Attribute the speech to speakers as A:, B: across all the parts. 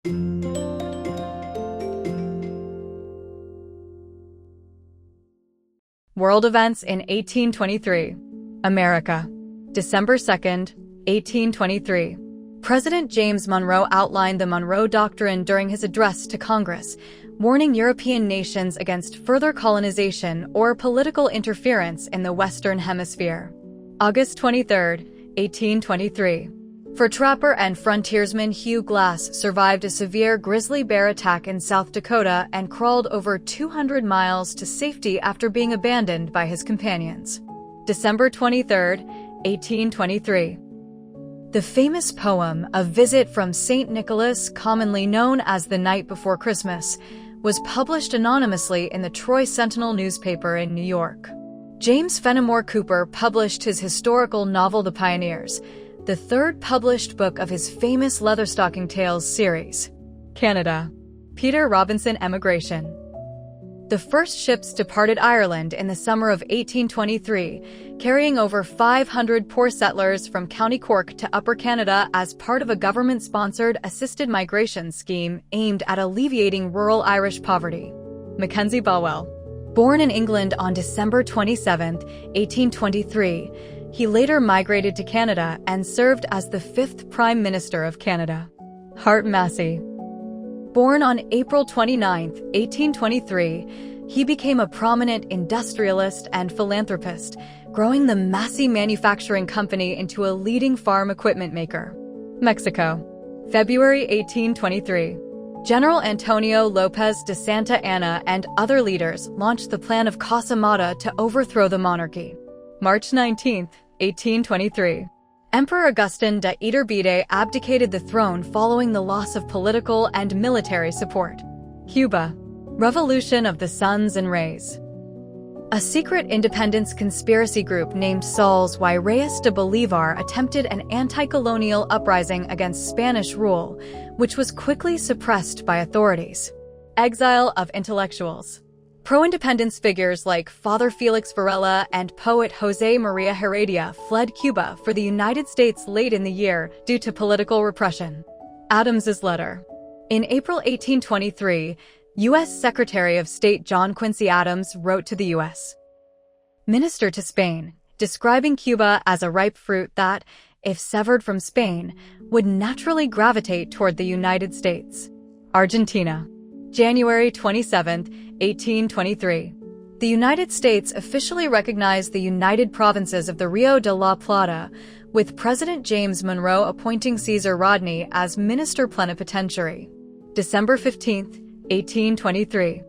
A: World events in 1823. America. December 2nd, 1823. President James Monroe outlined the Monroe Doctrine during his address to Congress, warning European nations against further colonization or political interference in the Western Hemisphere. August 23, 1823. Fur trapper and frontiersman Hugh Glass survived a severe grizzly bear attack in South Dakota and crawled over 200 miles to safety after being abandoned by his companions. December 23, 1823. The famous poem, A Visit from St. Nicholas, commonly known as The Night Before Christmas, was published anonymously in the Troy Sentinel newspaper in New York. James Fenimore Cooper published his historical novel The Pioneers, the third published book of his famous Leatherstocking Tales series. Canada. Peter Robinson Emigration. The first ships departed Ireland in the summer of 1823, carrying over 500 poor settlers from County Cork to Upper Canada as part of a government-sponsored assisted migration scheme aimed at alleviating rural Irish poverty. Mackenzie Bowell. Born in England on December 27, 1823, he later migrated to Canada and served as the 5th Prime Minister of Canada. Hart Massey. Born on April 29, 1823, he became a prominent industrialist and philanthropist, growing the Massey Manufacturing Company into a leading farm equipment maker. Mexico. February 1823. General Antonio López de Santa Anna and other leaders launched the Plan of Casa Mata to overthrow the monarchy. March 19, 1823. Emperor Agustín de Iturbide abdicated the throne following the loss of political and military support. Cuba. Revolution of the Suns and Rays. A secret independence conspiracy group named Sols y Reyes de Bolívar attempted an anti-colonial uprising against Spanish rule, which was quickly suppressed by authorities. Exile of Intellectuals. Pro-independence figures like Father Felix Varela and poet José María Heredia fled Cuba for the United States late in the year due to political repression. Adams's letter. In April 1823, U.S. Secretary of State John Quincy Adams wrote to the U.S. Minister to Spain, describing Cuba as a ripe fruit that, if severed from Spain, would naturally gravitate toward the United States. Argentina. January 27, 1823. The United States officially recognized the United Provinces of the Rio de la Plata, with President James Monroe appointing Caesar Rodney as Minister Plenipotentiary. December 15, 1823.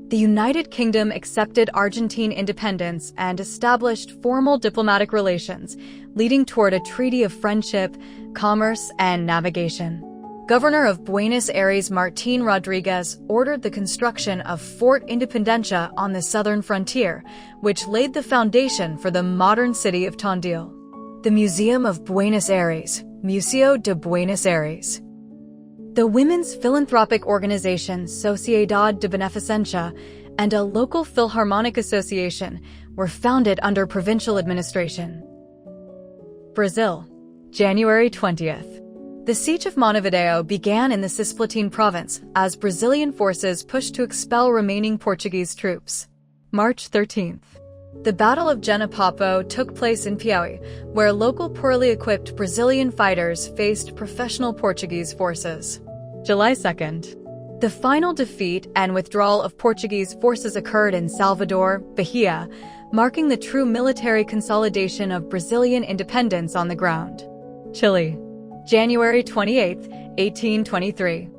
A: The United Kingdom accepted Argentine independence and established formal diplomatic relations, leading toward a treaty of friendship, commerce, and navigation. Governor of Buenos Aires Martín Rodríguez ordered the construction of Fort Independencia on the southern frontier, which laid the foundation for the modern city of Tondil. The Museum of Buenos Aires, Museo de Buenos Aires. The women's philanthropic organization Sociedad de Beneficencia and a local Philharmonic Association were founded under provincial administration. Brazil. January 20th. The Siege of Montevideo began in the Cisplatin province as Brazilian forces pushed to expel remaining Portuguese troops. March 13th. The Battle of Genipapo took place in Piauí, where local poorly equipped Brazilian fighters faced professional Portuguese forces. July 2nd. The final defeat and withdrawal of Portuguese forces occurred in Salvador, Bahia, marking the true military consolidation of Brazilian independence on the ground. Chile. January 28, 1823.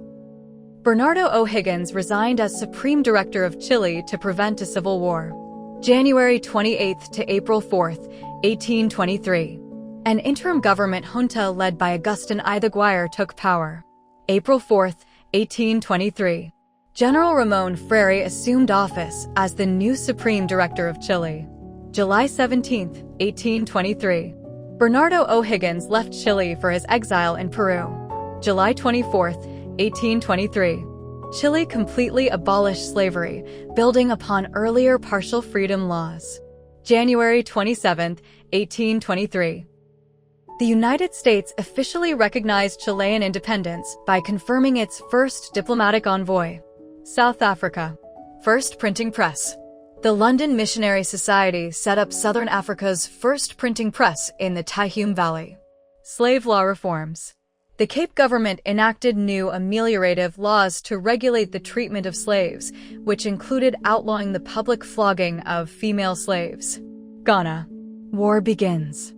A: Bernardo O'Higgins resigned as Supreme Director of Chile to prevent a civil war. January 28 to April 4, 1823. An interim government junta led by Agustín Iturbide took power. April 4, 1823. General Ramón Freire assumed office as the new Supreme Director of Chile. July 17, 1823. Bernardo O'Higgins left Chile for his exile in Peru. July 24, 1823. Chile completely abolished slavery, building upon earlier partial freedom laws. January 27, 1823. The United States officially recognized Chilean independence by confirming its first diplomatic envoy. South Africa. First printing press. The London Missionary Society set up Southern Africa's first printing press in the Tyhume Valley. Slave law reforms. The Cape government enacted new ameliorative laws to regulate the treatment of slaves, which included outlawing the public flogging of female slaves. Ghana. War begins.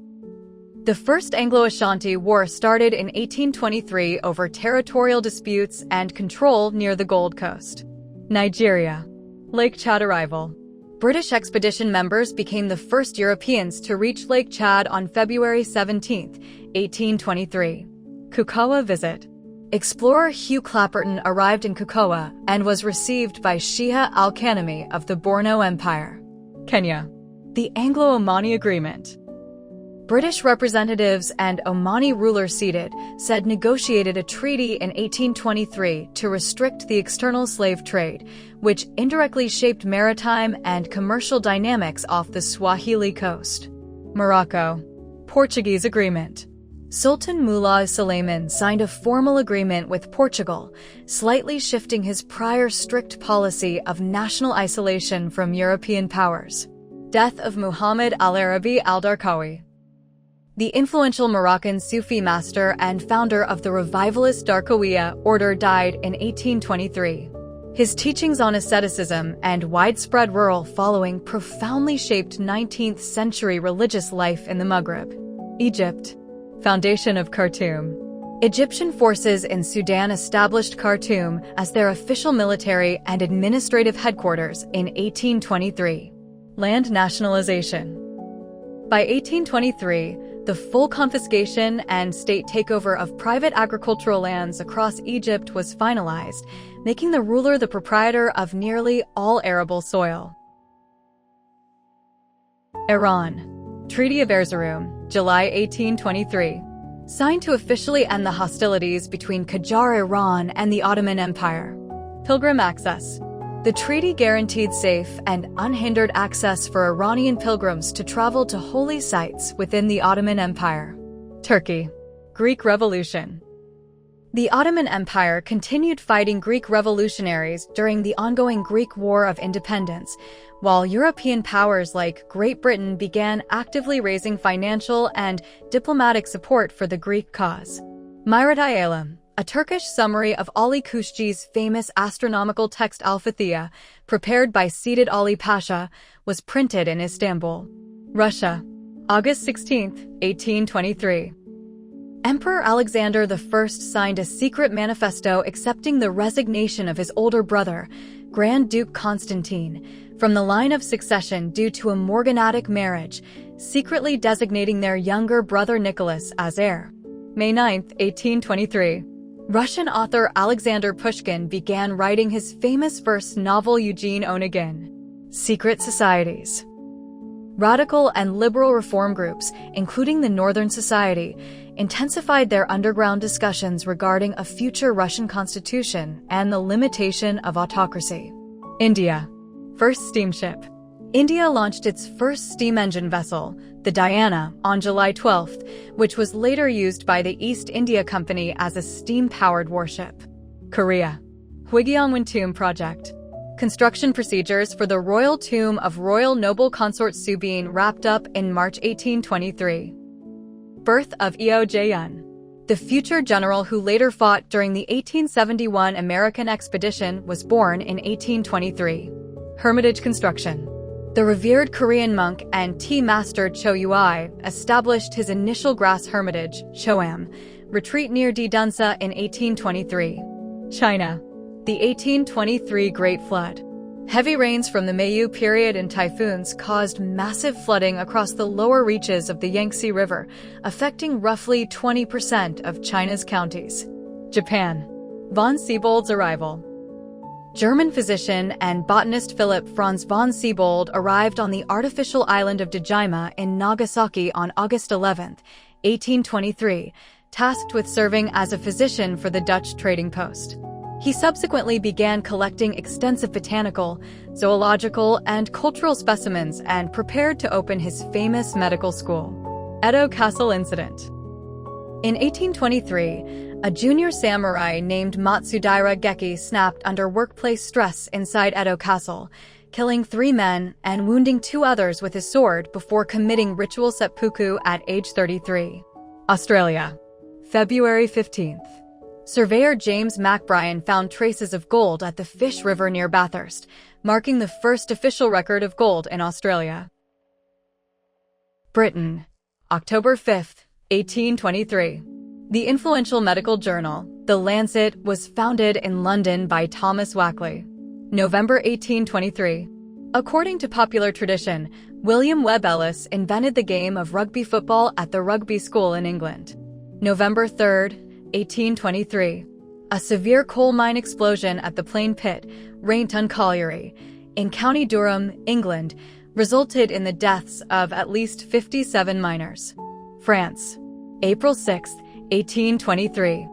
A: The First Anglo-Ashanti War started in 1823 over territorial disputes and control near the Gold Coast. Nigeria. Lake Chad arrival. British expedition members became the first Europeans to reach Lake Chad on February 17, 1823. Cocoa visit. Explorer Hugh Clapperton arrived in Cocoa and was received by Shia al-Kanemi of the Borno Empire. Kenya. The Anglo-Omani Agreement. British representatives and Omani ruler seated said negotiated a treaty in 1823 to restrict the external slave trade, which indirectly shaped maritime and commercial dynamics off the Swahili coast. Morocco. Portuguese agreement. Sultan Mullah Suleiman signed a formal agreement with Portugal, slightly shifting his prior strict policy of national isolation from European powers. Death of Muhammad al-Arabi al-Darqawi. The influential Moroccan Sufi master and founder of the revivalist Darqawiyya order died in 1823. His teachings on asceticism and widespread rural following profoundly shaped 19th-century religious life in the Maghreb. Egypt. Foundation of Khartoum. Egyptian forces in Sudan established Khartoum as their official military and administrative headquarters in 1823. Land nationalization. By 1823, the full confiscation and state takeover of private agricultural lands across Egypt was finalized, making the ruler the proprietor of nearly all arable soil. Iran. Treaty of Erzurum, July 1823. Signed to officially end the hostilities between Qajar Iran and the Ottoman Empire. Pilgrim access. The treaty guaranteed safe and unhindered access for Iranian pilgrims to travel to holy sites within the Ottoman Empire. Turkey. Greek Revolution. The Ottoman Empire continued fighting Greek revolutionaries during the ongoing Greek War of Independence, while European powers like Great Britain began actively raising financial and diplomatic support for the Greek cause. Mirat Ayelim, a Turkish summary of Ali Kushji's famous astronomical text Al-Fathiya, prepared by Seated Ali Pasha, was printed in Istanbul. Russia. August 16, 1823. Emperor Alexander I signed a secret manifesto accepting the resignation of his older brother, Grand Duke Constantine, from the line of succession due to a morganatic marriage, secretly designating their younger brother Nicholas as heir. May 9, 1823. Russian author Alexander Pushkin began writing his famous verse novel Eugene Onegin. Secret societies. Radical and liberal reform groups, including the Northern Society, intensified their underground discussions regarding a future Russian constitution and the limitation of autocracy. India. First steamship. India launched its first steam engine vessel, the Diana, on July 12, which was later used by the East India Company as a steam-powered warship. Korea. Huigyeongwon Tomb Project. Construction procedures for the royal tomb of Royal Noble Consort Subin wrapped up in March 1823. Birth of Eo Jae-yun. The future general who later fought during the 1871 American expedition was born in 1823. Hermitage construction. The revered Korean monk and tea master Cho Yu-ai established his initial grass hermitage, Choam, retreat near Dunsa in 1823. China. The 1823 Great Flood. Heavy rains from the Mayu period and typhoons caused massive flooding across the lower reaches of the Yangtze River, affecting roughly 20% of China's counties. Japan. Von Siebold's arrival. German physician and botanist Philipp Franz von Siebold arrived on the artificial island of Dejima in Nagasaki on August 11, 1823, tasked with serving as a physician for the Dutch trading post. He subsequently began collecting extensive botanical, zoological, and cultural specimens and prepared to open his famous medical school. Edo Castle Incident. In 1823, a junior samurai named Matsudaira Geki snapped under workplace stress inside Edo Castle, killing 3 men and wounding 2 others with his sword before committing ritual seppuku at age 33. Australia, February 15th. Surveyor James McBrien found traces of gold at the Fish River near Bathurst, marking the first official record of gold in Australia. Britain, October 5th, 1823. The influential medical journal, The Lancet, was founded in London by Thomas Wackley. November 1823. According to popular tradition, William Webb Ellis invented the game of rugby football at the rugby school in England. November 3rd, 1823. A severe coal mine explosion at the Plain Pit, Rainton Colliery, in County Durham, England, resulted in the deaths of at least 57 miners. France, April 6, 1823.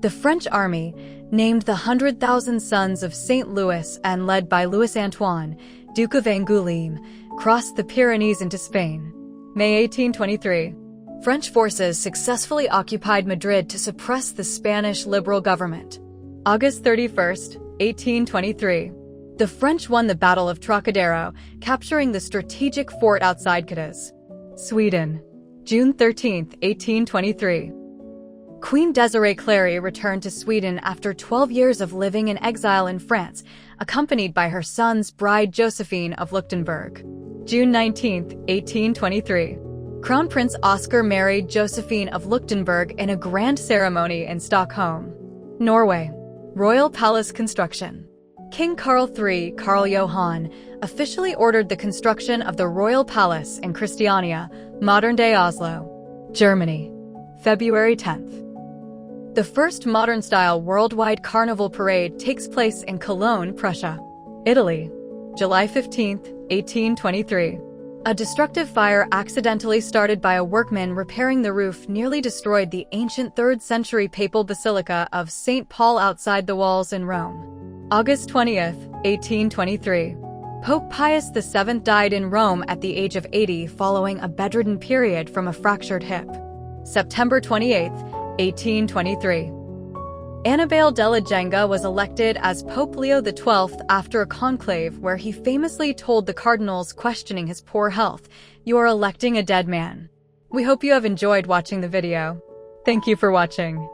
A: The French army, named the 100,000 Sons of St. Louis and led by Louis Antoine, Duke of Angoulême, crossed the Pyrenees into Spain. May 1823. French forces successfully occupied Madrid to suppress the Spanish liberal government. August 31st, 1823. The French won the Battle of Trocadero, capturing the strategic fort outside Cadiz. Sweden, June 13, 1823. Queen Desiree Clary returned to Sweden after 12 years of living in exile in France, accompanied by her son's bride Josephine of Leuchtenberg. June 19, 1823. Crown Prince Oscar married Josephine of Leuchtenberg in a grand ceremony in Stockholm. Norway. Royal Palace construction. King Carl III, Carl Johan, officially ordered the construction of the Royal Palace in Christiania, modern-day Oslo. Germany, February 10th. The first modern-style worldwide carnival parade takes place in Cologne, Prussia. Italy, July 15, 1823. A destructive fire accidentally started by a workman repairing the roof nearly destroyed the ancient 3rd century papal basilica of St. Paul outside the walls in Rome. August 20th, 1823. Pope Pius VII died in Rome at the age of 80 following a bedridden period from a fractured hip. September 28, 1823. Annibale della Genga was elected as Pope Leo XII after a conclave where he famously told the cardinals questioning his poor health, "You are electing a dead man." We hope you have enjoyed watching the video. Thank you for watching.